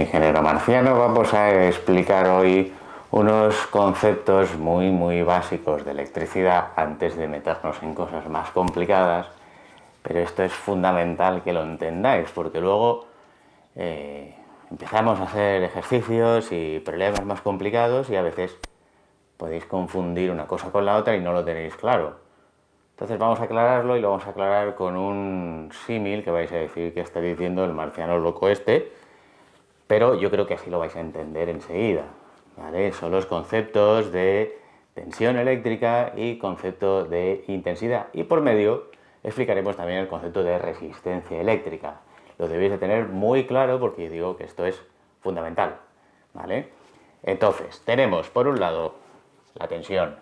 Ingeniero Marciano, vamos a explicar hoy unos conceptos muy básicos de electricidad antes de meternos en cosas más complicadas, pero esto es fundamental que lo entendáis porque luego empezamos a hacer ejercicios y problemas más complicados y a veces podéis confundir una cosa con la otra y no lo tenéis claro. Entonces vamos a aclararlo y lo vamos a aclarar con un símil que vais a decir que está diciendo el marciano loco este, pero yo creo que así lo vais a entender enseguida, ¿vale? Son los conceptos de tensión eléctrica y concepto de intensidad. Y por medio explicaremos también el concepto de resistencia eléctrica. Lo debéis de tener muy claro porque digo que esto es fundamental, ¿vale? Entonces, tenemos por un lado la tensión,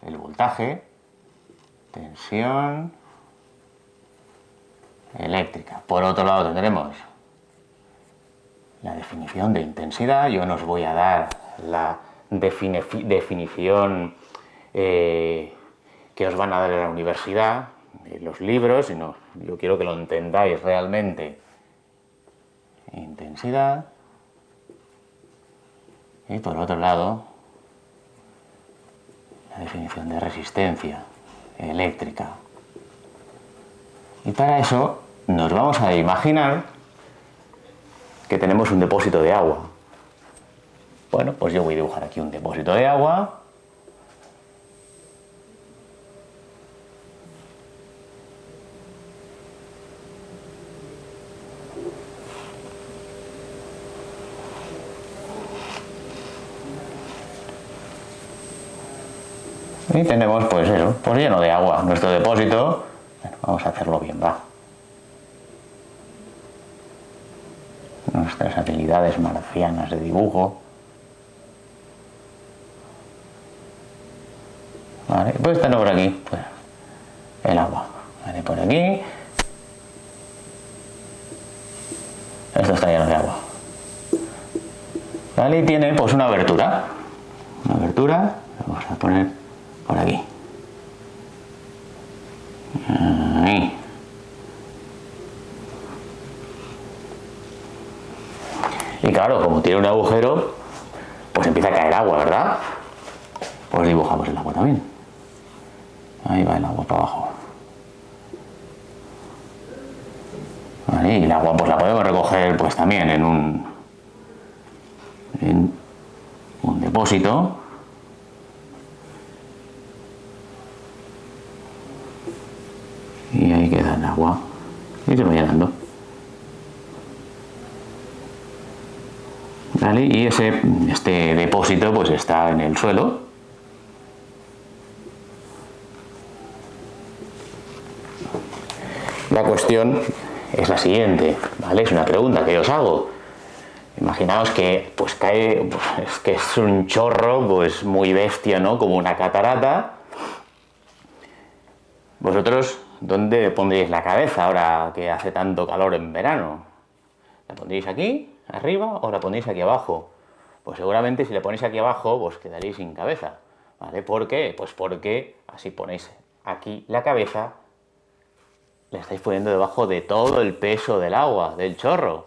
el voltaje, tensión eléctrica. Por otro lado tendremos la definición de intensidad. Yo no os voy a dar la definición que os van a dar en la universidad, en los libros, sino yo quiero que lo entendáis realmente. Intensidad. Y por otro lado, la definición de resistencia eléctrica. Y para eso nos vamos a imaginar que tenemos un depósito de agua. Bueno, pues yo voy a dibujar aquí un depósito de agua. Y tenemos pues eso, pues lleno de agua, nuestro depósito. Bueno, vamos a hacerlo bien, va. Nuestras habilidades marcianas de dibujo. Vale, pues está por aquí, pues el agua. Vale, por aquí. Esto está lleno de agua. Vale, y tiene pues una abertura. Una abertura, vamos a poner por aquí. Ahí. Y claro, como tiene un agujero, pues empieza a caer agua, ¿verdad? Pues dibujamos el agua también. Ahí va el agua para abajo. Vale, y el agua pues la podemos recoger pues también en un depósito. Y ahí queda el agua. Y se va llenando. ¿Vale? Y este depósito pues está en el suelo. La cuestión es la siguiente, ¿vale? Es una pregunta que os hago. Imaginaos que pues cae, pues, que es un chorro pues muy bestia, ¿no? Como una catarata. ¿Vosotros dónde pondríais la cabeza ahora que hace tanto calor en verano? ¿La pondréis aquí, arriba, o la pondréis aquí abajo? Pues seguramente si la ponéis aquí abajo, pues quedaréis sin cabeza, ¿vale? ¿Por qué? Pues porque así ponéis aquí la cabeza, la estáis poniendo debajo de todo el peso del agua, del chorro,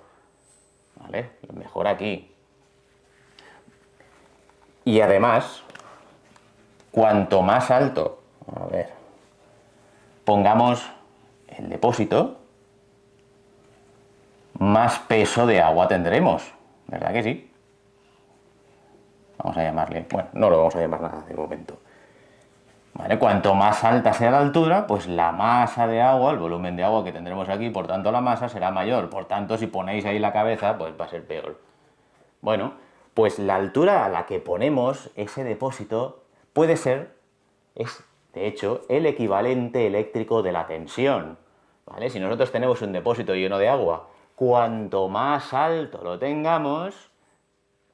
¿vale? Mejor aquí. Y además, cuanto más alto, a ver, pongamos el depósito, más peso de agua tendremos, ¿verdad que sí? Vamos a llamarle, bueno, no lo vamos a llamar nada de momento. ¿Vale? Cuanto más alta sea la altura, pues la masa de agua, el volumen de agua que tendremos aquí, por tanto la masa será mayor. Por tanto, si ponéis ahí la cabeza, pues va a ser peor. Bueno, pues la altura a la que ponemos ese depósito puede ser, es de hecho, el equivalente eléctrico de la tensión. ¿Vale? Si nosotros tenemos un depósito lleno de agua, cuanto más alto lo tengamos,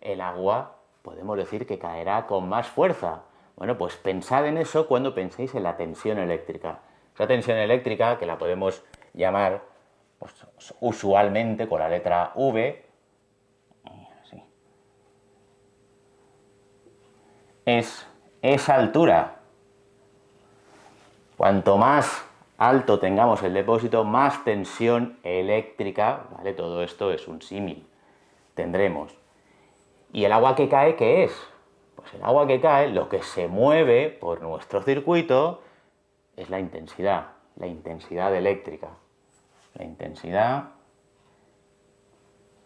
el agua podemos decir que caerá con más fuerza. Bueno, pues pensad en eso cuando penséis en la tensión eléctrica. Esa tensión eléctrica, que la podemos llamar pues, usualmente con la letra V, así, es esa altura. Cuanto más alto tengamos el depósito, más tensión eléctrica, ¿vale? Todo esto es un símil. Tendremos. ¿Y el agua que cae qué es? Pues el agua que cae, lo que se mueve por nuestro circuito es la intensidad eléctrica. La intensidad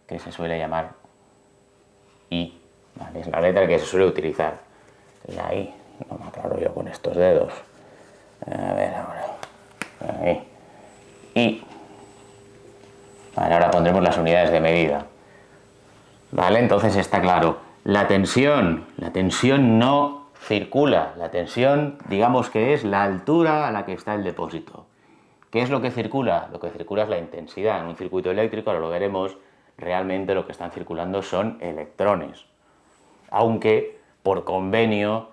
que se suele llamar I, ¿vale? Es la letra que se suele utilizar. La I, no me aclaro yo con estos dedos. A ver ahora. Ahí. I. Vale, ahora pondremos las unidades de medida. Vale, entonces está claro. La tensión no circula. La tensión, digamos que es la altura a la que está el depósito. ¿Qué es lo que circula? Lo que circula es la intensidad. En un circuito eléctrico, ahora lo veremos, realmente lo que están circulando son electrones. Aunque, por convenio,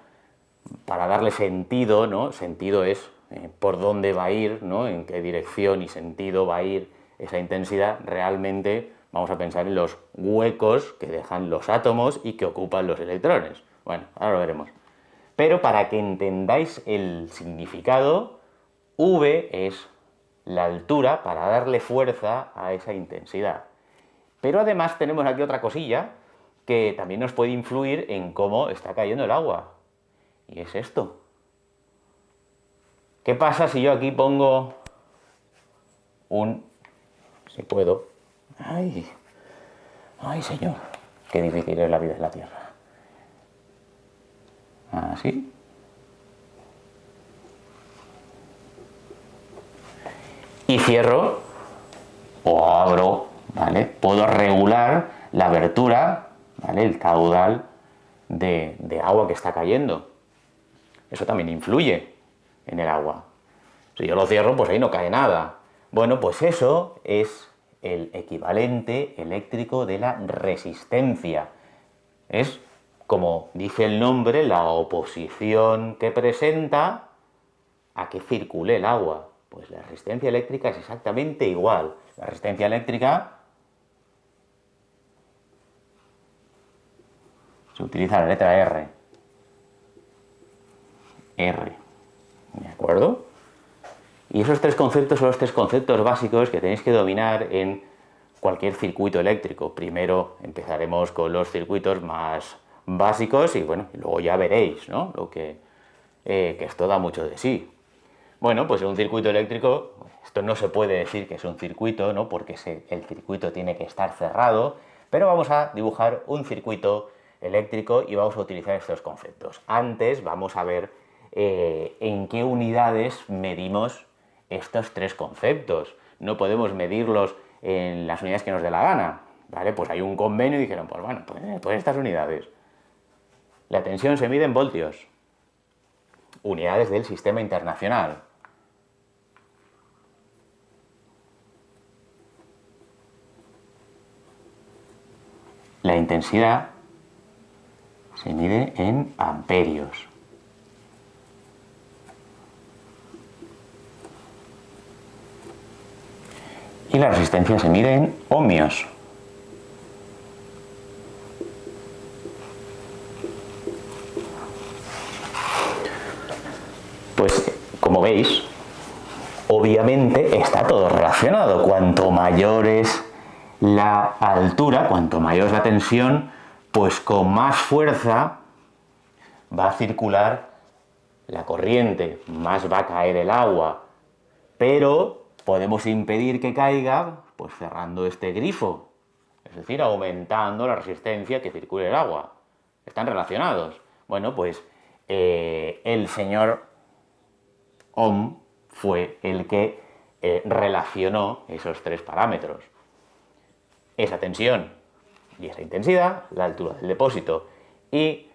para darle sentido, ¿no? Sentido es por dónde va a ir, ¿no? En qué dirección y sentido va a ir esa intensidad, realmente vamos a pensar en los huecos que dejan los átomos y que ocupan los electrones. Bueno, ahora lo veremos. Pero para que entendáis el significado, V es la altura para darle fuerza a esa intensidad. Pero además tenemos aquí otra cosilla que también nos puede influir en cómo está cayendo el agua. Y es esto. ¿Qué pasa si yo aquí pongo si puedo... ¡Ay! ¡Ay, señor! Qué difícil es la vida en la Tierra. Así. Y cierro o abro, ¿vale? Puedo regular la abertura, ¿vale? El caudal de agua que está cayendo. Eso también influye en el agua. Si yo lo cierro, pues ahí no cae nada. Bueno, pues eso es el equivalente eléctrico de la resistencia. Es, como dice el nombre, la oposición que presenta a que circule el agua. Pues la resistencia eléctrica es exactamente igual. La resistencia eléctrica se utiliza la letra R. R. ¿De acuerdo? Y esos tres conceptos son los tres conceptos básicos que tenéis que dominar en cualquier circuito eléctrico. Primero empezaremos con los circuitos más básicos y bueno, luego ya veréis, ¿no? Lo que esto da mucho de sí. Bueno, pues en un circuito eléctrico, esto no se puede decir que es un circuito, ¿no? Porque el circuito tiene que estar cerrado, pero vamos a dibujar un circuito eléctrico y vamos a utilizar estos conceptos. Antes vamos a ver en qué unidades medimos estos tres conceptos. No podemos medirlos en las unidades que nos dé la gana, ¿vale? Pues hay un convenio y dijeron, pues bueno, pues estas unidades. La tensión se mide en voltios, unidades del sistema internacional. La intensidad se mide en amperios. Y la resistencia se mide en ohmios. Pues, como veis, obviamente está todo relacionado. Cuanto mayor es la altura, cuanto mayor es la tensión, pues con más fuerza va a circular la corriente, más va a caer el agua. Pero podemos impedir que caiga pues cerrando este grifo, es decir, aumentando la resistencia que circule el agua. Están relacionados. Bueno, pues el señor Ohm fue el que relacionó esos tres parámetros. Esa tensión y esa intensidad, la altura del depósito y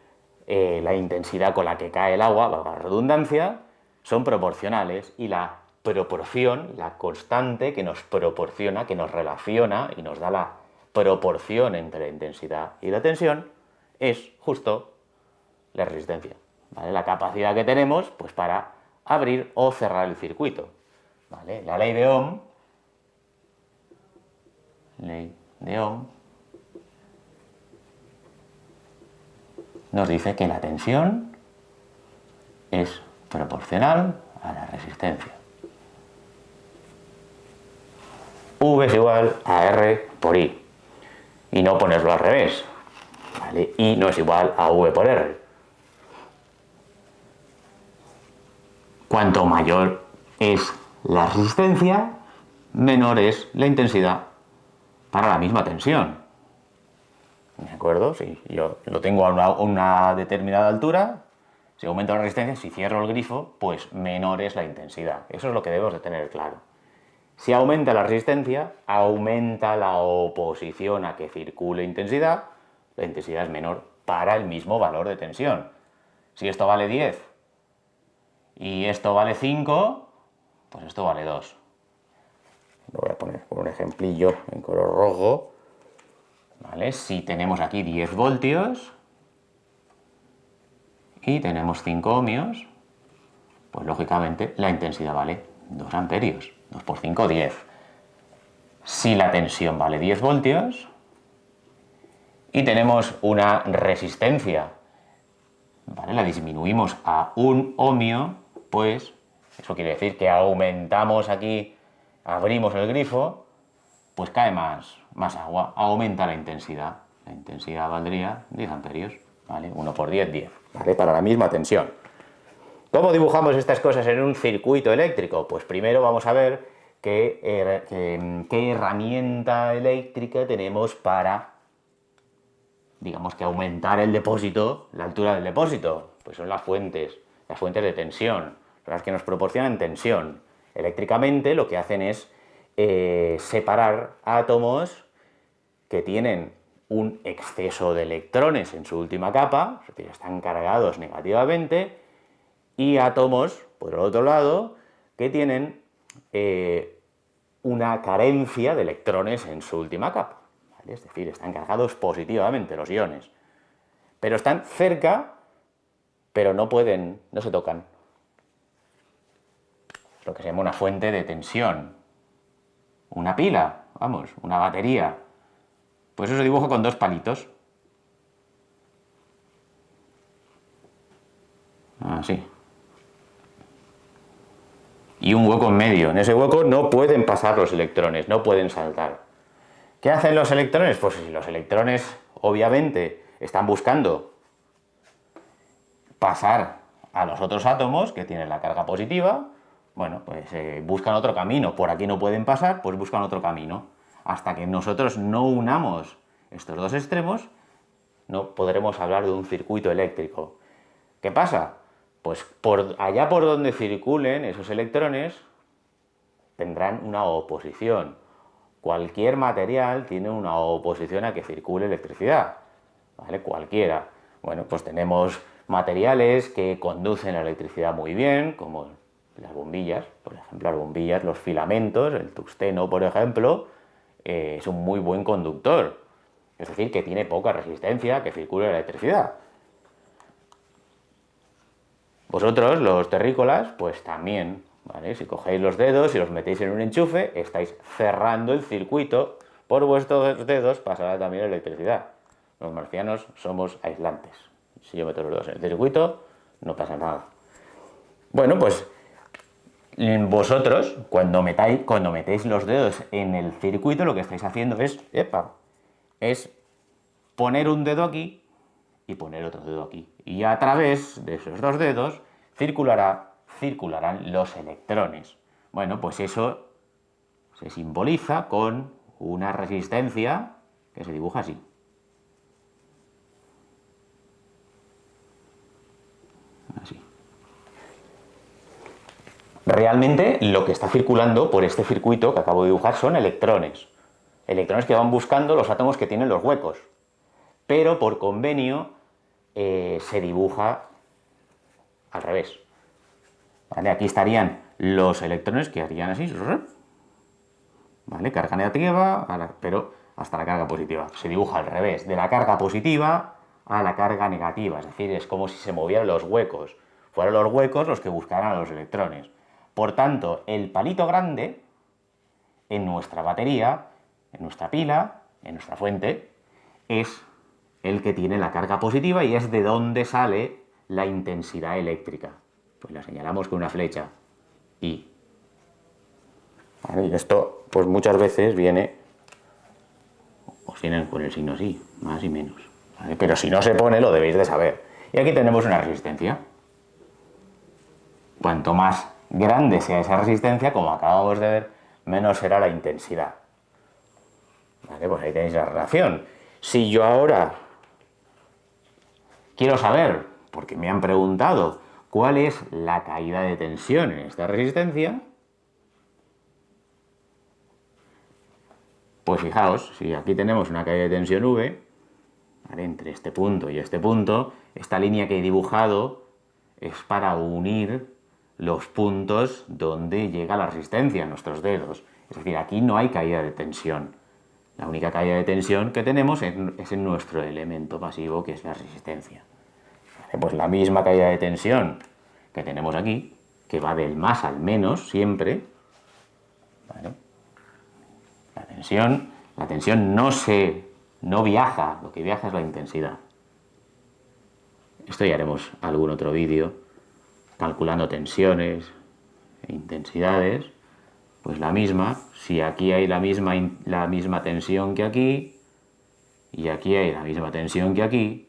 la intensidad con la que cae el agua, valga la redundancia, son proporcionales y la proporción, la constante que nos proporciona, que nos relaciona y nos da la proporción entre la intensidad y la tensión, es justo la resistencia, ¿vale? La capacidad que tenemos pues, para abrir o cerrar el circuito, ¿vale? La ley de Ohm nos dice que la tensión es proporcional a la resistencia. V es igual a R por I. Y no ponerlo al revés. ¿Vale? I no es igual a V por R. Cuanto mayor es la resistencia, menor es la intensidad para la misma tensión. ¿De acuerdo? Si yo lo tengo a una determinada altura, si aumento la resistencia, si cierro el grifo, pues menor es la intensidad. Eso es lo que debemos de tener claro. Si aumenta la resistencia, aumenta la oposición a que circule intensidad, la intensidad es menor para el mismo valor de tensión. Si esto vale 10 y esto vale 5, pues esto vale 2. Lo voy a poner por un ejemplillo en color rojo. ¿Vale? Si tenemos aquí 10 voltios y tenemos 5 ohmios, pues lógicamente la intensidad vale 2 amperios. 2 por 5, 10. Si la tensión vale 10 voltios y tenemos una resistencia, ¿vale? La disminuimos a 1 ohmio, pues eso quiere decir que aumentamos aquí, abrimos el grifo, pues cae más agua, aumenta la intensidad. La intensidad valdría 10 amperios, ¿vale? 1 por 10, 10, ¿vale? Para la misma tensión. ¿Cómo dibujamos estas cosas en un circuito eléctrico? Pues primero vamos a ver qué herramienta eléctrica tenemos para, digamos, que aumentar el depósito, la altura del depósito. Pues son las fuentes de tensión, son las que nos proporcionan tensión. Eléctricamente lo que hacen es separar átomos que tienen un exceso de electrones en su última capa, es decir, están cargados negativamente, y átomos, por el otro lado, que tienen una carencia de electrones en su última capa, ¿vale? Es decir, están cargados positivamente los iones, pero están cerca, pero no se tocan. Es lo que se llama una fuente de tensión. Una pila, vamos, una batería. Pues eso se dibuja con 2 palitos. Así. Y un hueco en medio. En ese hueco no pueden pasar los electrones, no pueden saltar. ¿Qué hacen los electrones? Pues si los electrones, obviamente, están buscando pasar a los otros átomos que tienen la carga positiva, bueno, pues buscan otro camino. Por aquí no pueden pasar, pues buscan otro camino. Hasta que nosotros no unamos estos dos extremos, no podremos hablar de un circuito eléctrico. ¿Qué pasa? Pues allá por donde circulen esos electrones tendrán una oposición. Cualquier material tiene una oposición a que circule electricidad, ¿vale? Cualquiera. Bueno, pues tenemos materiales que conducen la electricidad muy bien, como las bombillas, por ejemplo, las bombillas, los filamentos, el tungsteno, por ejemplo, es un muy buen conductor. Es decir, que tiene poca resistencia a que circule la electricidad. Vosotros, los terrícolas, pues también, ¿vale? Si cogéis los dedos y los metéis en un enchufe, estáis cerrando el circuito. Por vuestros dedos pasará también la electricidad. Los marcianos somos aislantes. Si yo meto los dedos en el circuito, no pasa nada. Bueno, pues vosotros, cuando metéis los dedos en el circuito, lo que estáis haciendo es poner un dedo aquí y poner otro dedo aquí. Y a través de esos dos dedos circularán los electrones. Bueno, pues eso se simboliza con una resistencia que se dibuja así. Así. Realmente lo que está circulando por este circuito que acabo de dibujar son electrones. Electrones que van buscando los átomos que tienen los huecos. Pero por convenio se dibuja al revés. ¿Vale? Aquí estarían los electrones que harían así, ¿vale? Carga negativa, pero hasta la carga positiva. Se dibuja al revés, de la carga positiva a la carga negativa. Es decir, es como si se movieran los huecos. Fueran los huecos los que buscaran a los electrones. Por tanto, el palito grande en nuestra batería, en nuestra pila, en nuestra fuente, es el que tiene la carga positiva y es de donde sale la intensidad eléctrica. Pues la señalamos con una flecha. I. ¿vale? Y esto, pues muchas veces viene, os vienen con el signo así, más y menos, ¿vale? Pero si no se pone, lo debéis de saber. Y aquí tenemos una resistencia. Cuanto más grande sea esa resistencia, como acabamos de ver, menos será la intensidad. ¿Vale? Pues ahí tenéis la relación. Si yo ahora quiero saber, porque me han preguntado, cuál es la caída de tensión en esta resistencia, pues fijaos, si aquí tenemos una caída de tensión V, ¿vale? Entre este punto y este punto, esta línea que he dibujado es para unir los puntos donde llega la resistencia, nuestros dedos. Es decir, aquí no hay caída de tensión. La única caída de tensión que tenemos es en nuestro elemento pasivo, que es la resistencia. ¿Vale? Pues la misma caída de tensión que tenemos aquí, que va del más al menos siempre, ¿vale? La tensión no viaja, lo que viaja es la intensidad. Esto ya haremos algún otro vídeo calculando tensiones e intensidades. Pues la misma, si aquí hay la misma tensión que aquí, y aquí hay la misma tensión que aquí,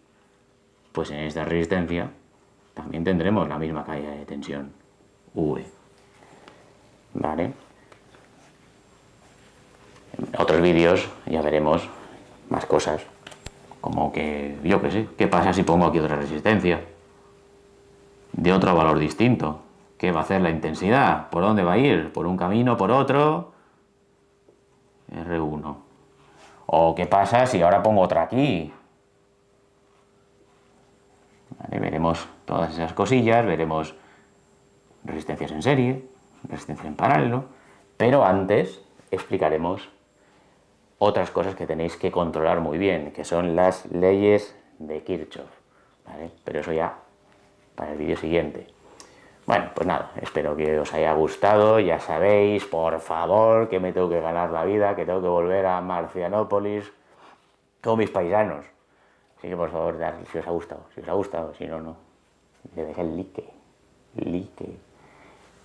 pues en esta resistencia también tendremos la misma caída de tensión, V. ¿Vale? En otros vídeos ya veremos más cosas, como que, yo qué sé, ¿qué pasa si pongo aquí otra resistencia? De otro valor distinto. ¿Qué va a hacer la intensidad? ¿Por dónde va a ir? ¿Por un camino? ¿Por otro? R1. ¿O qué pasa si ahora pongo otra aquí? ¿Vale? Veremos todas esas cosillas, veremos resistencias en serie, resistencias en paralelo, pero antes explicaremos otras cosas que tenéis que controlar muy bien, que son las leyes de Kirchhoff, ¿vale? Pero eso ya para el vídeo siguiente. Bueno, pues nada, espero que os haya gustado. Ya sabéis, por favor, que me tengo que ganar la vida, que tengo que volver a Marcianópolis con mis paisanos. Así que por favor, si os ha gustado, si no, no. Le dejé el like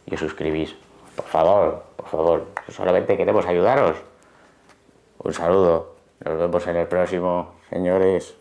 y os suscribís. Por favor, solamente queremos ayudaros. Un saludo, nos vemos en el próximo, señores.